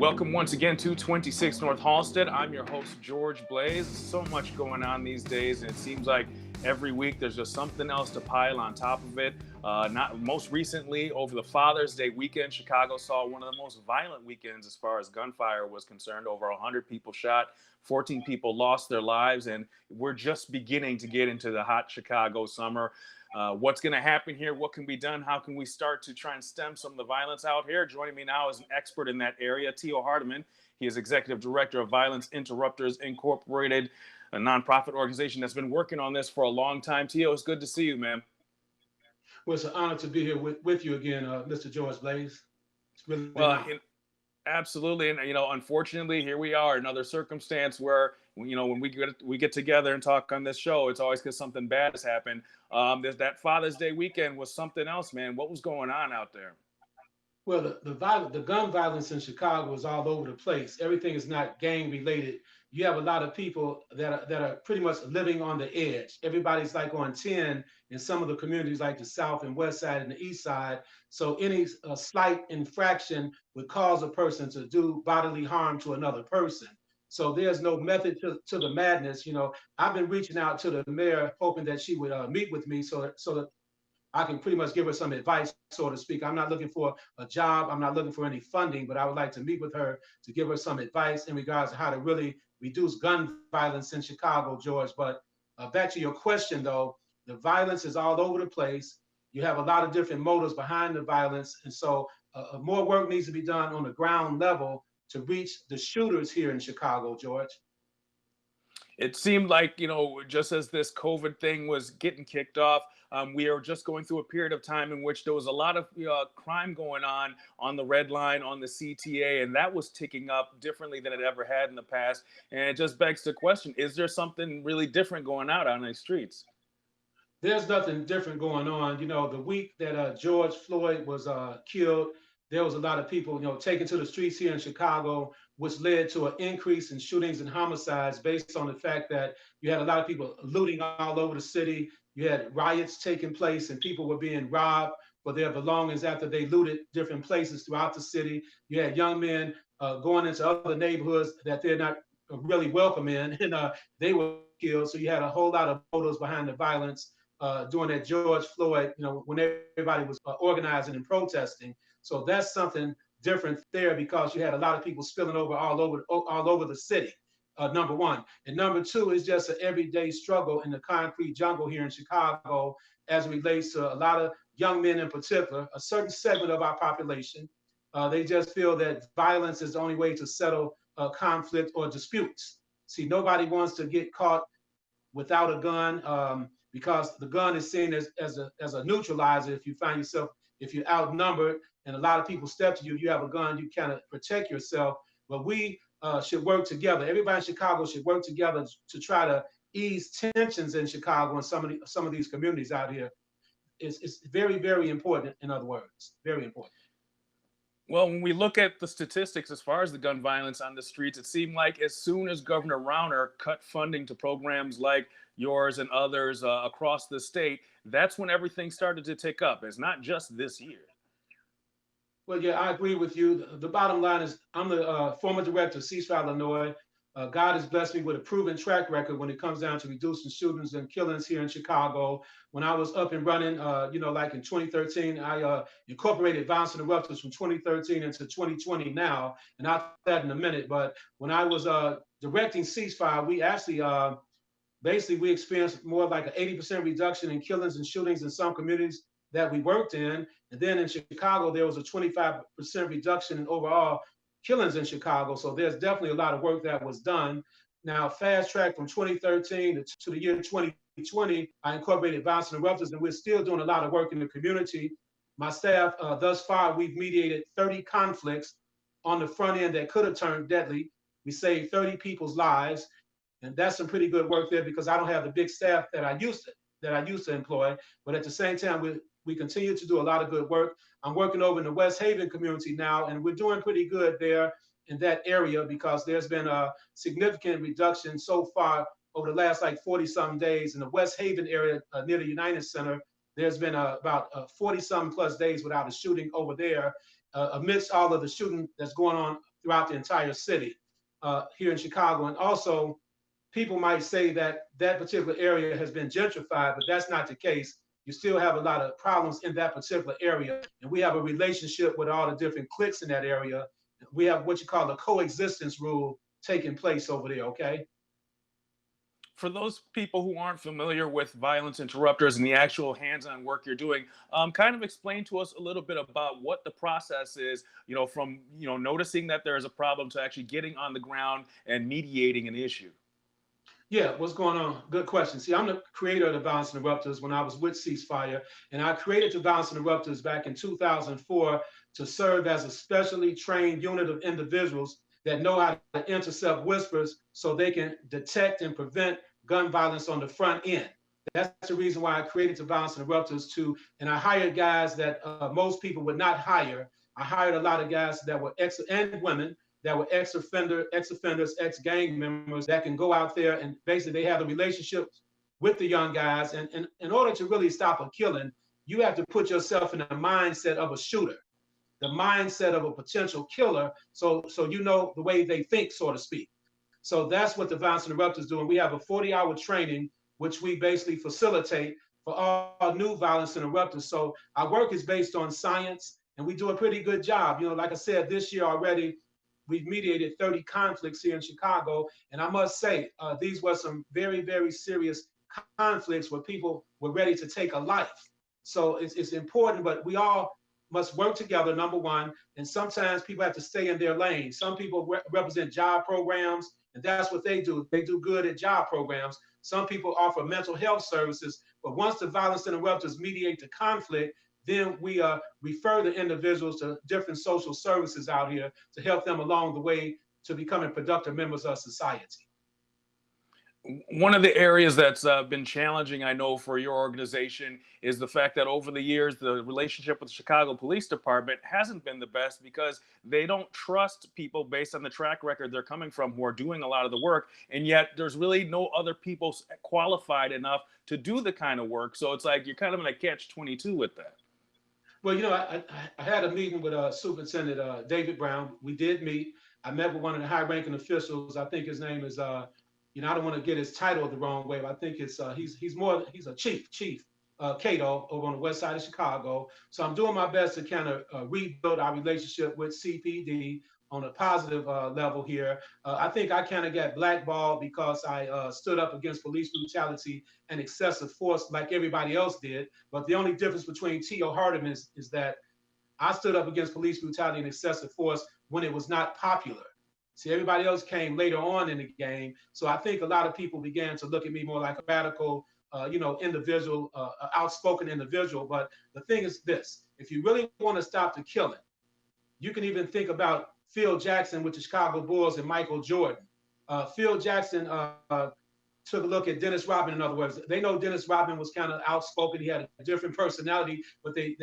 Welcome once again to 26 North Halstead. I'm your host, George Blaze. So much going on these days, and it seems like every week there's just something else to pile on top of it. Not most recently, over the Father's Day weekend, Chicago saw one of the most violent weekends as far as gunfire was concerned. Over 100 people shot, 14 people lost their lives, and we're just beginning to get into the hot Chicago summer. What's going to happen here? What can be done? How can we start to try and stem some of the violence out here? Joining me now is an expert in that area, Tio Hardiman. He is Executive Director of Violence Interrupters Incorporated, a nonprofit organization that's been working on this for a long time. Tio, it's good to see you, man. Well, it's an honor to be here with you again, Mr. George Blaze. It's really an Well, honor. absolutely, and unfortunately, here we are, another circumstance where when we get together and talk on this show, it's always because something bad has happened. There's that Father's Day weekend was something else, man. What was going on out there? Well, the gun violence in Chicago is all over the place. Everything is not gang related. You have a lot of people that are pretty much living on the edge. Everybody's like on 10 in some of the communities, like the South and West Side and the East Side. So any slight infraction would cause a person to do bodily harm to another person. So there's no method to the madness. I've been reaching out to the mayor, hoping that she would meet with me so that I can pretty much give her some advice, so to speak. I'm not looking for a job. I'm not looking for any funding, but I would like to meet with her to give her some advice in regards to how to really reduce gun violence in Chicago, George. But back to your question, though, the violence is all over the place. You have a lot of different motives behind the violence. And so more work needs to be done on the ground level to reach the shooters here in Chicago, George. It seemed like, just as this COVID thing was getting kicked off, we are just going through a period of time in which there was a lot of crime going on the Red Line, on the CTA, and that was ticking up differently than it ever had in the past. And it just begs the question, is there something really different going on the streets? There's nothing different going on. The week that George Floyd was killed, there was a lot of people, taken to the streets here in Chicago, which led to an increase in shootings and homicides based on the fact that you had a lot of people looting all over the city. You had riots taking place and people were being robbed for their belongings after they looted different places throughout the city. You had young men going into other neighborhoods that they're not really welcome in, and they were killed. So you had a whole lot of motives behind the violence during that George Floyd, when everybody was organizing and protesting. So that's something different there because you had a lot of people spilling over all over the city. Number one, and number two is just an everyday struggle in the concrete jungle here in Chicago as it relates to a lot of young men in particular, a certain segment of our population. They just feel that violence is the only way to settle conflict or disputes. See, nobody wants to get caught without a gun because the gun is seen as a neutralizer. If you're outnumbered and a lot of people step to you, you have a gun, you kind of protect yourself. But we should work together. Everybody in Chicago should work together to try to ease tensions in Chicago and some of these communities out here. It's very, very important, in other words, very important. Well, when we look at the statistics as far as the gun violence on the streets, it seemed like as soon as Governor Rauner cut funding to programs like yours and others across the state, that's when everything started to tick up. It's not just this year. Well, yeah, I agree with you. The bottom line is I'm the former director of Ceasefire Illinois. God has blessed me with a proven track record when it comes down to reducing shootings and killings here in Chicago. When I was up and running, like in 2013, I incorporated violence interrupters from 2013 into 2020 now, and I'll that in a minute. But when I was directing Ceasefire, we actually basically we experienced more like an 80% reduction in killings and shootings in some communities that we worked in. And then in Chicago, there was a 25% reduction in overall killings in Chicago. So there's definitely a lot of work that was done. Now, fast track from 2013 to the year 2020, I incorporated violence interrupters, and we're still doing a lot of work in the community. My staff, thus far, we've mediated 30 conflicts on the front end that could have turned deadly. We saved 30 people's lives, and that's some pretty good work there because I don't have the big staff that I used to employ. But at the same time, we continue to do a lot of good work. I'm working over in the West Haven community now, and we're doing pretty good there in that area because there's been a significant reduction so far over the last like 40 some days in the West Haven area near the United Center. There's been about 40 some plus days without a shooting over there amidst all of the shooting that's going on throughout the entire city here in Chicago. And also, people might say that that particular area has been gentrified, but that's not the case. You still have a lot of problems in that particular area. And we have a relationship with all the different cliques in that area. We have what you call the coexistence rule taking place over there, okay? For those people who aren't familiar with violence interrupters and the actual hands-on work you're doing, kind of explain to us a little bit about what the process is, from noticing that there's a problem to actually getting on the ground and mediating an issue. Yeah, what's going on? Good question. See, I'm the creator of the Violence Interrupters when I was with Ceasefire, and I created the Violence Interrupters back in 2004 to serve as a specially trained unit of individuals that know how to intercept whispers so they can detect and prevent gun violence on the front end. That's the reason why I created the Violence Interrupters too, and I hired guys that most people would not hire. I hired a lot of guys that were and women that were ex-offenders, ex-gang members that can go out there and basically they have a relationship with the young guys. And in order to really stop a killing, you have to put yourself in the mindset of a shooter, the mindset of a potential killer, so you know the way they think, so to speak. So that's what the Violence Interrupters do. And we have a 40-hour training, which we basically facilitate for all new violence interrupters. So our work is based on science, and we do a pretty good job. Like I said, this year already, we've mediated 30 conflicts here in Chicago. And I must say, these were some very, very serious conflicts where people were ready to take a life. So it's important, but we all must work together, number one. And sometimes people have to stay in their lane. Some people represent job programs, and that's what they do. They do good at job programs. Some people offer mental health services. But once the violence interrupters mediate the conflict, then we refer the individuals to different social services out here to help them along the way to becoming productive members of society. One of the areas that's been challenging, I know, for your organization is the fact that over the years, the relationship with the Chicago Police Department hasn't been the best because they don't trust people based on the track record they're coming from who are doing a lot of the work. And yet there's really no other people qualified enough to do the kind of work. So it's like you're kind of in a catch-22 with that. Well, I had a meeting with Superintendent David Brown. We did meet. I met with one of the high-ranking officials. I think his name is, I don't want to get his title the wrong way, but I think it's he's a chief Cato over on the west side of Chicago. So I'm doing my best to kind of rebuild our relationship with CPD on a positive level here. I think I kind of got blackballed because I stood up against police brutality and excessive force like everybody else did. But the only difference between Tio Hardiman is that I stood up against police brutality and excessive force when it was not popular. See, everybody else came later on in the game. So I think a lot of people began to look at me more like a radical, individual, outspoken individual. But the thing is this, if you really want to stop the killing, you can even think about Phil Jackson with the Chicago Bulls and Michael Jordan. Phil Jackson took a look at Dennis Rodman, in other words. They know Dennis Rodman was kind of outspoken. He had a different personality, but they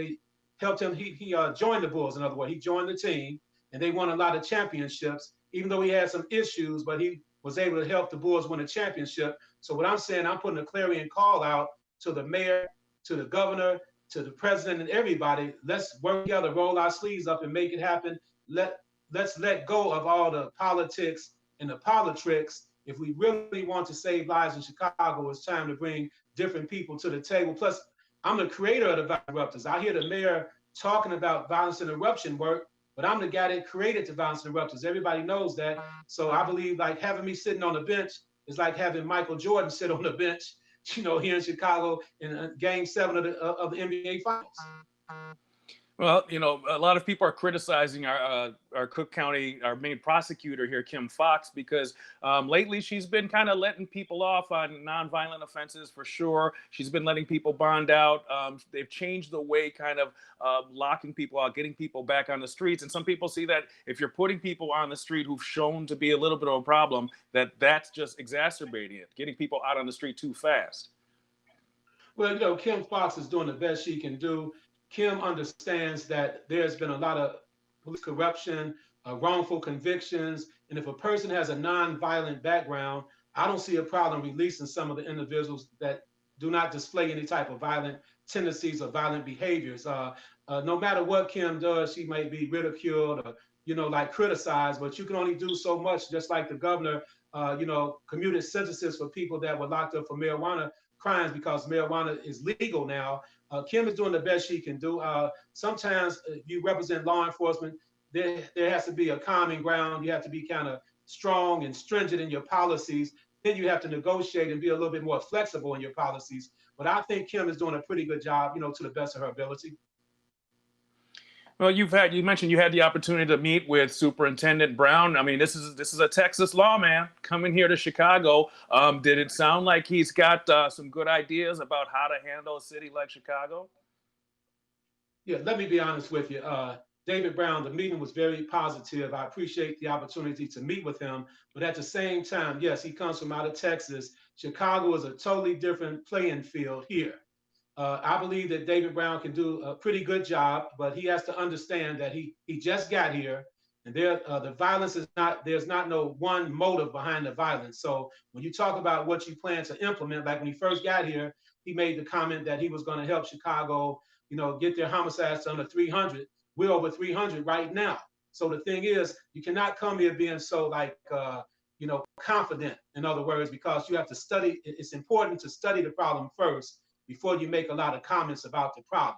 helped him. He joined the Bulls, in other words. He joined the team, and they won a lot of championships, even though he had some issues, but he was able to help the Bulls win a championship. So what I'm saying, I'm putting a clarion call out to the mayor, to the governor, to the president, and everybody. Let's work together, roll our sleeves up, and make it happen. Let's let go of all the politics and the politricks. If we really want to save lives in Chicago, it's time to bring different people to the table. Plus, I'm the creator of the violence interrupters. I hear the mayor talking about violence interruption work, but I'm the guy that created the violence interrupters. Everybody knows that. So I believe like having me sitting on the bench is like having Michael Jordan sit on the bench, here in Chicago in Game 7 of the NBA Finals. Well, a lot of people are criticizing our Cook County, our main prosecutor here, Kim Foxx, because lately she's been kind of letting people off on nonviolent offenses for sure. She's been letting people bond out. They've changed the way kind of locking people out, getting people back on the streets. And some people see that if you're putting people on the street who've shown to be a little bit of a problem, that's just exacerbating it, getting people out on the street too fast. Well, Kim Foxx is doing the best she can do. Kim understands that there's been a lot of police corruption, wrongful convictions, and if a person has a non-violent background, I don't see a problem releasing some of the individuals that do not display any type of violent tendencies or violent behaviors. No matter what Kim does, she might be ridiculed or like criticize, but you can only do so much. Just like the governor, commuted sentences for people that were locked up for marijuana crimes because marijuana is legal now. Kim is doing the best she can do. Sometimes you represent law enforcement. There has to be a common ground. You have to be kind of strong and stringent in your policies. Then you have to negotiate and be a little bit more flexible in your policies. But I think Kim is doing a pretty good job, to the best of her ability. Well, you mentioned you had the opportunity to meet with Superintendent Brown. I mean, this is a Texas lawman coming here to Chicago. Did it sound like he's got some good ideas about how to handle a city like Chicago? Yeah, let me be honest with you. David Brown, the meeting was very positive. I appreciate the opportunity to meet with him. But at the same time, yes, he comes from out of Texas. Chicago is a totally different playing field here. I believe that David Brown can do a pretty good job, but he has to understand that he just got here, and the violence is not there's not no one motive behind the violence. So when you talk about what you plan to implement, like when he first got here, he made the comment that he was going to help Chicago, get their homicides to under 300. We're over 300 right now. So the thing is, you cannot come here being so like confident. In other words, because you have to study. It's important to study the problem first before you make a lot of comments about the problem.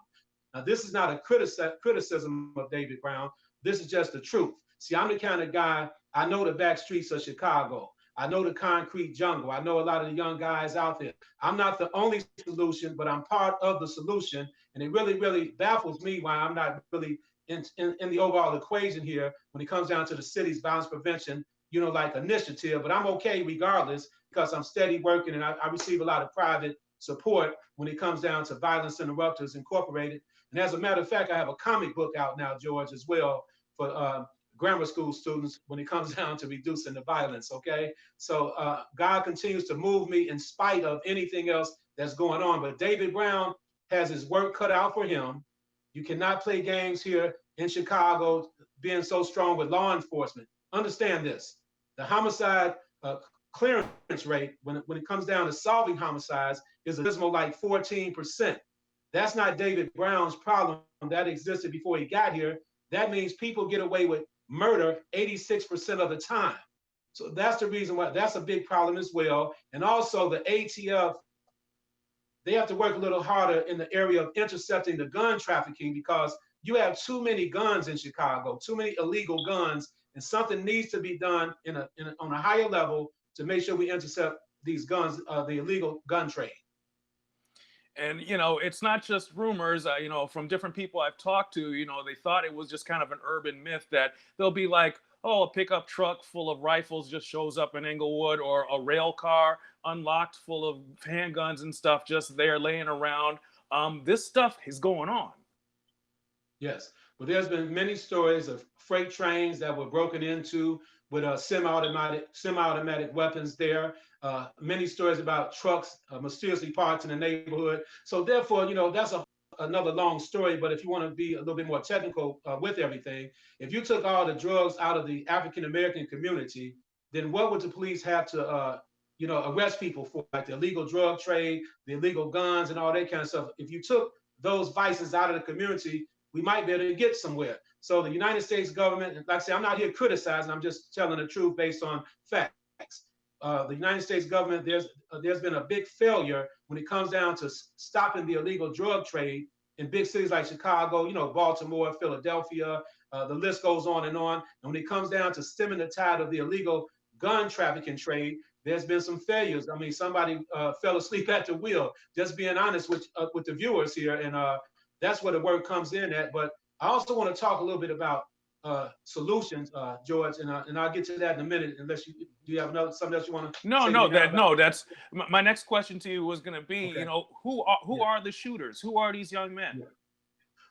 Now, this is not a criticism of David Brown. This is just the truth. See, I'm the kind of guy, I know the back streets of Chicago. I know the concrete jungle. I know a lot of the young guys out there. I'm not the only solution, but I'm part of the solution. And it really, really baffles me why I'm not really in the overall equation here when it comes down to the city's violence prevention, like initiative. But I'm okay regardless because I'm steady working and I receive a lot of private support when it comes down to Violence Interrupters Incorporated. And as a matter of fact, I have a comic book out now, George, as well for grammar school students when it comes down to reducing the violence, okay? So God continues to move me in spite of anything else that's going on. But David Brown has his work cut out for him. You cannot play games here in Chicago being so strong with law enforcement. Understand this. The homicide clearance rate, when it comes down to solving homicides, is abysmal, like 14%. That's not David Brown's problem. That existed before he got here. That means people get away with murder 86% of the time. So that's the reason why that's a big problem as well. And also the ATF, they have to work a little harder in the area of intercepting the gun trafficking because you have too many guns in Chicago, too many illegal guns, and something needs to be done on a higher level to make sure we intercept these guns, the illegal gun trade. And it's not just rumors. From different people I've talked to, they thought it was just kind of an urban myth that they'll be like, oh, a pickup truck full of rifles just shows up in Inglewood, or a rail car unlocked full of handguns and stuff just there laying around. This stuff is going on. Yes, but there's been many stories of freight trains that were broken into with semi-automatic weapons there. Many stories about trucks mysteriously parked in the neighborhood. So therefore, that's another long story. But if you want to be a little bit more technical with everything, if you took all the drugs out of the African American community, then what would the police have to arrest people for, like the illegal drug trade, the illegal guns, and all that kind of stuff? If you took those vices out of the community, we might be able to get somewhere. So the United States government, like I say, I'm not here criticizing, I'm just telling the truth based on facts. The United States government, there's been a big failure when it comes down to stopping the illegal drug trade in big cities like Chicago, Baltimore, Philadelphia, the list goes on. And when it comes down to stemming the tide of the illegal gun trafficking trade, there's been some failures. I mean, somebody fell asleep at the wheel, just being honest with the viewers here. And that's where the work comes in at. But I also want to talk a little bit about solutions, George, and I'll get to that in a minute. Unless do you have something else you want to No, say no, to me that's my next question to you was going to be, Okay. who are the shooters? Who are these young men? Yeah.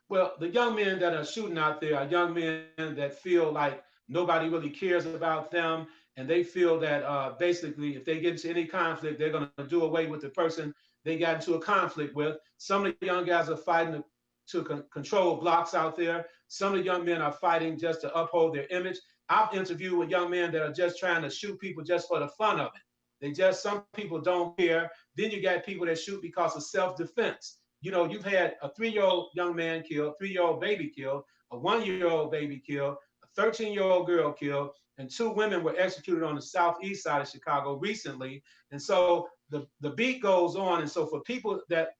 Well, the young men that are shooting out there are young men that feel like nobody really cares about them, and they feel that basically, if they get into any conflict, they're going to do away with the person they got into a conflict with. Some of the young guys are fighting to control blocks out there. Some of the young men are fighting just to uphold their image. I've interviewed with young men that are just trying to shoot people just for the fun of it. Some people don't care. Then you got people that shoot because of self-defense. You've had a 3-year-old young man killed, 3-year-old baby killed, a 1-year-old baby killed, a 13-year-old girl killed, and 2 women were executed on the southeast side of Chicago recently. And so the beat goes on. And so for people that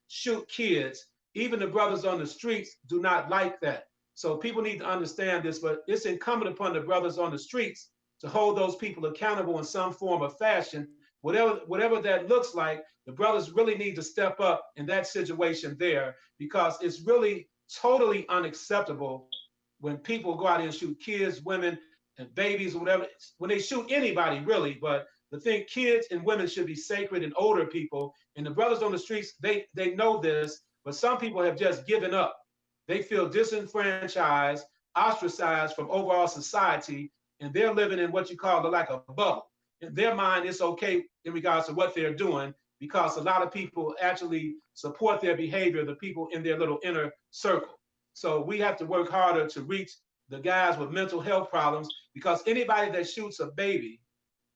shoot kids, even the brothers on the streets do not like that. So people need to understand this, but it's incumbent upon the brothers on the streets to hold those people accountable in some form or fashion. Whatever that looks like, the brothers really need to step up in that situation there, because it's really totally unacceptable when people go out and shoot kids, women, and babies or whatever, when they shoot anybody really. But the thing, kids and women should be sacred, and older people. And the brothers on the streets, they know this, but some people have just given up. They feel disenfranchised, ostracized from overall society, and they're living in what you call like a bubble. In their mind, it's okay in regards to what they're doing, because a lot of people actually support their behavior, the people in their little inner circle. So we have to work harder to reach the guys with mental health problems, because anybody that shoots a baby,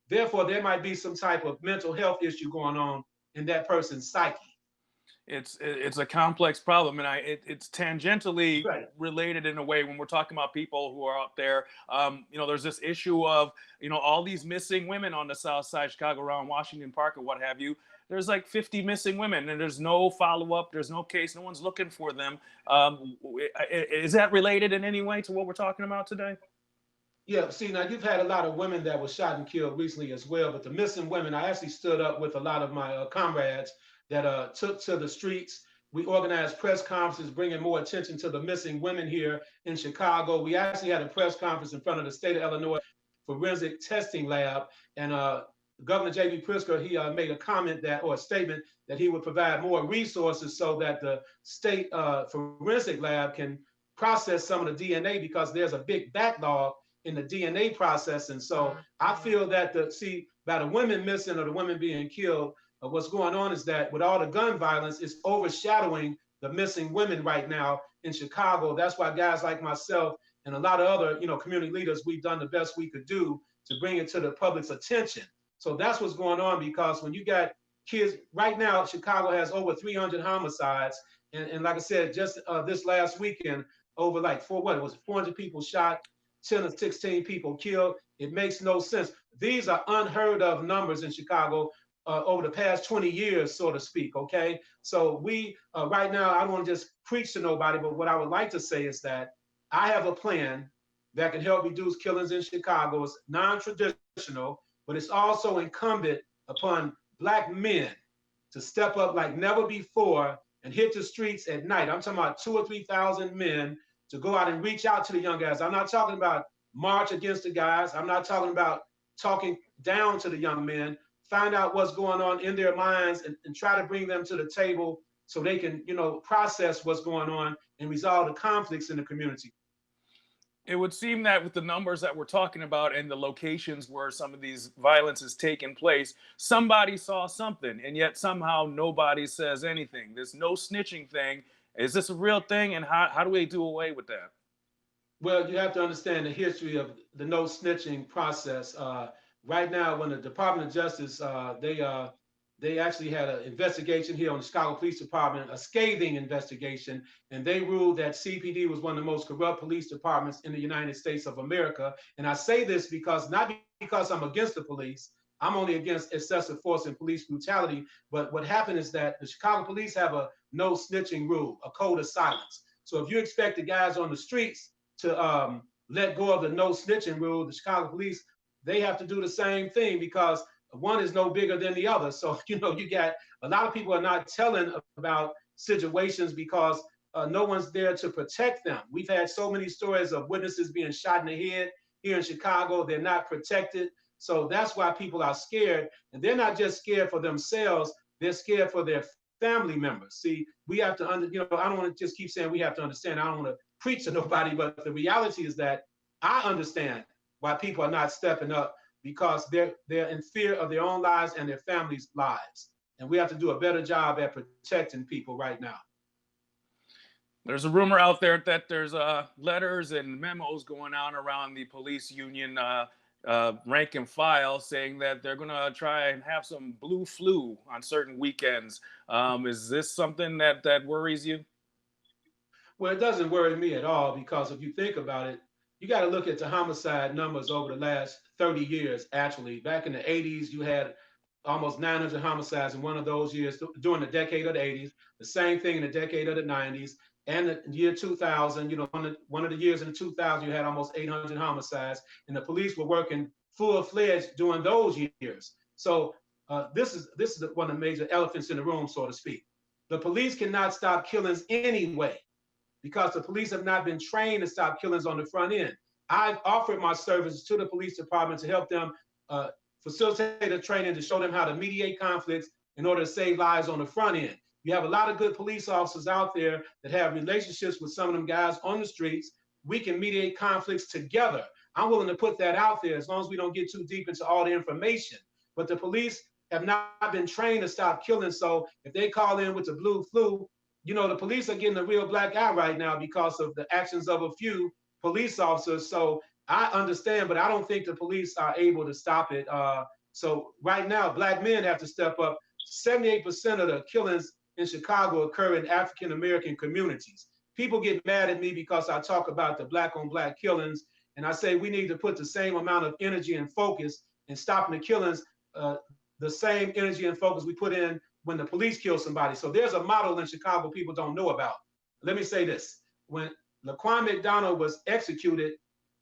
therefore there might be some type of mental health issue going on in that person's psyche. It's a complex problem, and it's tangentially Right. related in a way when we're talking about people who are out there. There's this issue of all these missing women on the South Side of Chicago, around Washington Park or what have you. There's like 50 missing women, and there's no follow up. There's no case. No one's looking for them. Is that related in any way to what we're talking about today? Yeah, see, now you've had a lot of women that were shot and killed recently as well, but the missing women, I actually stood up with a lot of my comrades that took to the streets. We organized press conferences bringing more attention to the missing women here in Chicago. We actually had a press conference in front of the state of Illinois forensic testing lab, and Governor J.B. Pritzker, he made a comment that, or a statement, that he would provide more resources so that the state forensic lab can process some of the DNA, because there's a big backlog in the DNA process. And so I feel that by the women missing or the women being killed, what's going on is that with all the gun violence, it's overshadowing the missing women right now in Chicago. That's why guys like myself and a lot of other, community leaders, we've done the best we could do to bring it to the public's attention. So that's what's going on, because when you got kids right now, Chicago has over 300 homicides. And like I said, just this last weekend, over like 400 people shot, 10 or 16 people killed. It makes no sense. These are unheard of numbers in Chicago over the past 20 years, so to speak. Okay. So we, right now, I don't want to just preach to nobody, but what I would like to say is that I have a plan that can help reduce killings in Chicago. It's non-traditional, but it's also incumbent upon Black men to step up like never before and hit the streets at night. I'm talking about 2,000 or 3,000 men to go out and reach out to the young guys. I'm not talking about march against the guys. I'm not talking about talking down to the young men. Find out what's going on in their minds, and try to bring them to the table so they can, process what's going on and resolve the conflicts in the community. It would seem that with the numbers that we're talking about and the locations where some of these violence is taking place, somebody saw something, and yet somehow nobody says anything. This no snitching thing, is this a real thing, and how do we do away with that? Well, you have to understand the history of the no snitching process. Right now, when the Department of Justice, they actually had an investigation here on the Chicago Police Department, a scathing investigation, and they ruled that CPD was one of the most corrupt police departments in the United States of America. And I say this because, not because I'm against the police, I'm only against excessive force and police brutality. But what happened is that the Chicago police have a no snitching rule, a code of silence. So if you expect the guys on the streets to let go of the no snitching rule, the Chicago police, they have to do the same thing, because one is no bigger than the other. So, you got a lot of people are not telling about situations because no one's there to protect them. We've had so many stories of witnesses being shot in the head here in Chicago. They're not protected. So that's why people are scared. And they're not just scared for themselves, they're scared for their family members. See, we have to, I don't want to just keep saying we have to understand. I don't want to preach to nobody, but the reality is that I understand why people are not stepping up, because they're in fear of their own lives and their families' lives. And we have to do a better job at protecting people right now. There's a rumor out there that there's letters and memos going on around the police union rank and file, saying that they're going to try and have some blue flu on certain weekends. Is this something that worries you? Well, it doesn't worry me at all, because if you think about it, you got to look at the homicide numbers over the last 30 years. Actually, back in the 80s, you had almost 900 homicides in one of those years during the decade of the 80s. The same thing in the decade of the 90s and the year 2000. You know, one of the years in the 2000, you had almost 800 homicides, and the police were working full fledged during those years. So this is one of the major elephants in the room, so to speak. The police cannot stop killings anyway because the police have not been trained to stop killings on the front end. I've offered my services to the police department to help them facilitate a training to show them how to mediate conflicts in order to save lives on the front end. You have a lot of good police officers out there that have relationships with some of them guys on the streets. We can mediate conflicts together. I'm willing to put that out there as long as we don't get too deep into all the information. But the police have not been trained to stop killing. So if they call in with the blue flu, you know, the police are getting a real black eye right now because of the actions of a few police officers. So I understand, but I don't think the police are able to stop it. So right now, black men have to step up. 78% of the killings in Chicago occur in African American communities. People get mad at me because I talk about the black on black killings, and I say we need to put the same amount of energy and focus in stopping the killings, the same energy and focus we put in when the police kill somebody. So there's a model in Chicago people don't know about. Let me say this. When Laquan McDonald was executed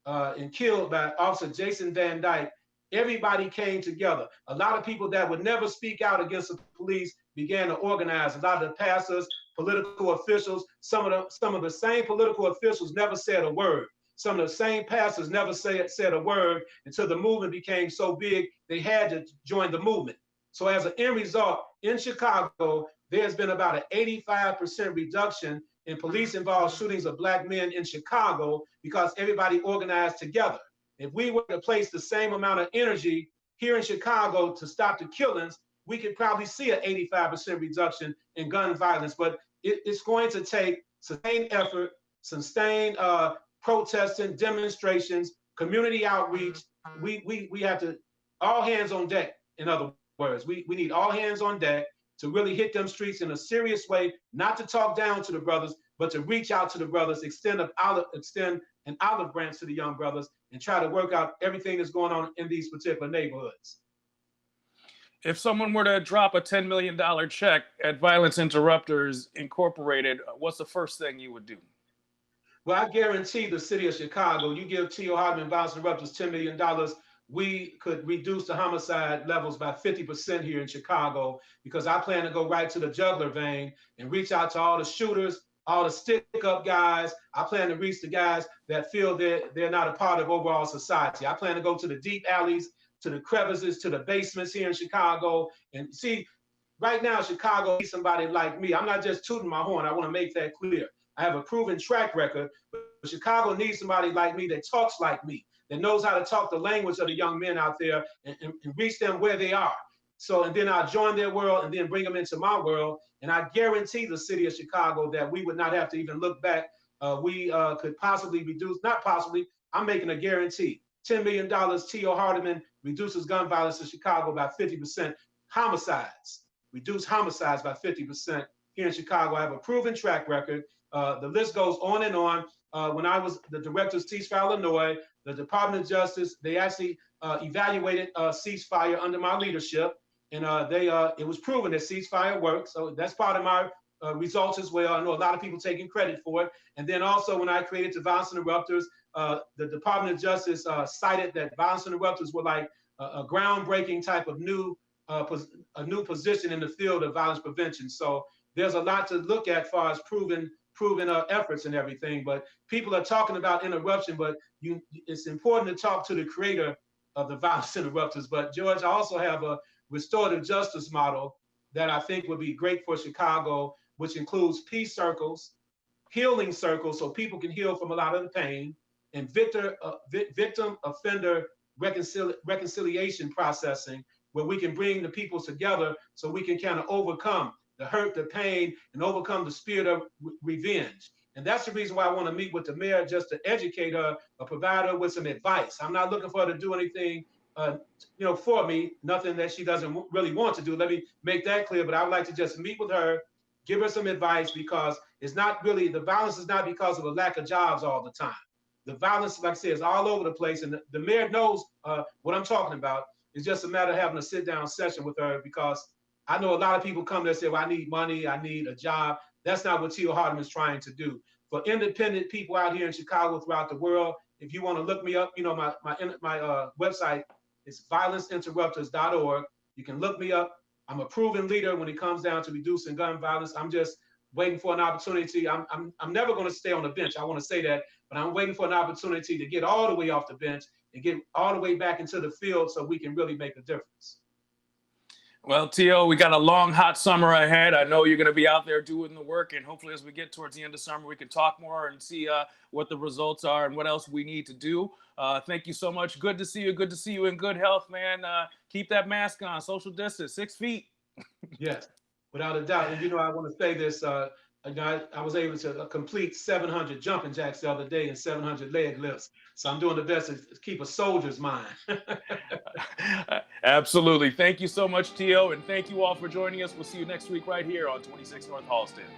and killed by Officer Jason Van Dyke, everybody came together. A lot of people that would never speak out against the police began to organize. A lot of the pastors, political officials, some of the same political officials never said a word. Some of the same pastors never said a word until the movement became so big they had to join the movement. So as an end result, in Chicago, there's been about an 85% reduction in police-involved shootings of black men in Chicago because everybody organized together. If we were to place the same amount of energy here in Chicago to stop the killings, we could probably see an 85% reduction in gun violence. But it's going to take sustained effort, sustained protesting, demonstrations, community outreach. We have to, all hands on deck, in other words. We need all hands on deck to really hit them streets in a serious way, not to talk down to the brothers, but to reach out to the brothers, extend an olive branch to the young brothers, and try to work out everything that's going on in these particular neighborhoods. If someone were to drop a $10 million check at Violence Interrupters Incorporated, what's the first thing you would do? Well, I guarantee the city of Chicago, you give Tio Hardiman Violence Interrupters $10 million, we could reduce the homicide levels by 50% here in Chicago, because I plan to go right to the jugular vein and reach out to all the shooters, all the stick-up guys. I plan to reach the guys that feel that they're not a part of overall society. I plan to go to the deep alleys, to the crevices, to the basements here in Chicago. And see, right now, Chicago needs somebody like me. I'm not just tooting my horn. I want to make that clear. I have a proven track record, but Chicago needs somebody like me that talks like me, that knows how to talk the language of the young men out there and reach them where they are. So, and then I'll join their world and then bring them into my world. And I guarantee the city of Chicago that we would not have to even look back. We could possibly reduce, not possibly, I'm making a guarantee. $10 million, Tio Hardiman reduces gun violence in Chicago by 50%. Homicides, reduce homicides by 50% here in Chicago. I have a proven track record. The list goes on and on. When I was the director of Ceasefire Illinois, the Department of Justice, they actually evaluated ceasefire under my leadership, and it was proven that ceasefire works. So that's part of my results as well. I know a lot of people taking credit for it. And then also when I created the Violence Interrupters, the Department of Justice cited that Violence Interrupters were like a groundbreaking type of a new position in the field of violence prevention. So there's a lot to look at as far as proven efforts and everything. But people are talking about interruption, but it's important to talk to the creator of the Violence Interrupters. But George, I also have a restorative justice model that I think would be great for Chicago, which includes peace circles, healing circles, so people can heal from a lot of the pain, and victim offender reconciliation processing, where we can bring the people together so we can kind of overcome the hurt, the pain, and overcome the spirit of revenge. And that's the reason why I want to meet with the mayor, just to educate her or provide her with some advice. I'm not looking for her to do anything for me, nothing that she doesn't really want to do. Let me make that clear. But I would like to just meet with her, give her some advice, because it's not really, the violence is not because of a lack of jobs all the time. The violence, like I said, is all over the place, and the mayor knows what I'm talking about. It's just a matter of having a sit-down session with her, because I know a lot of people come there and say, well, I need money, I need a job. That's not what Tio Hardiman is trying to do. For independent people out here in Chicago, throughout the world, if you want to look me up, my website is violenceinterrupters.org. You can look me up. I'm a proven leader when it comes down to reducing gun violence. I'm just waiting for an opportunity. I'm never going to stay on the bench. I want to say that, but I'm waiting for an opportunity to get all the way off the bench and get all the way back into the field so we can really make a difference. Well, Tio, we got a long, hot summer ahead. I know you're going to be out there doing the work, and hopefully as we get towards the end of summer, we can talk more and see what the results are and what else we need to do. Thank you so much. Good to see you. Good to see you in good health, man. Keep that mask on, social distance, 6 feet. Yes, without a doubt. And, I want to say this, I was able to complete 700 jumping jacks the other day and 700 leg lifts. So I'm doing the best to keep a soldier's mind. Absolutely. Thank you so much, Tio. And thank you all for joining us. We'll see you next week right here on 26 North Halsted.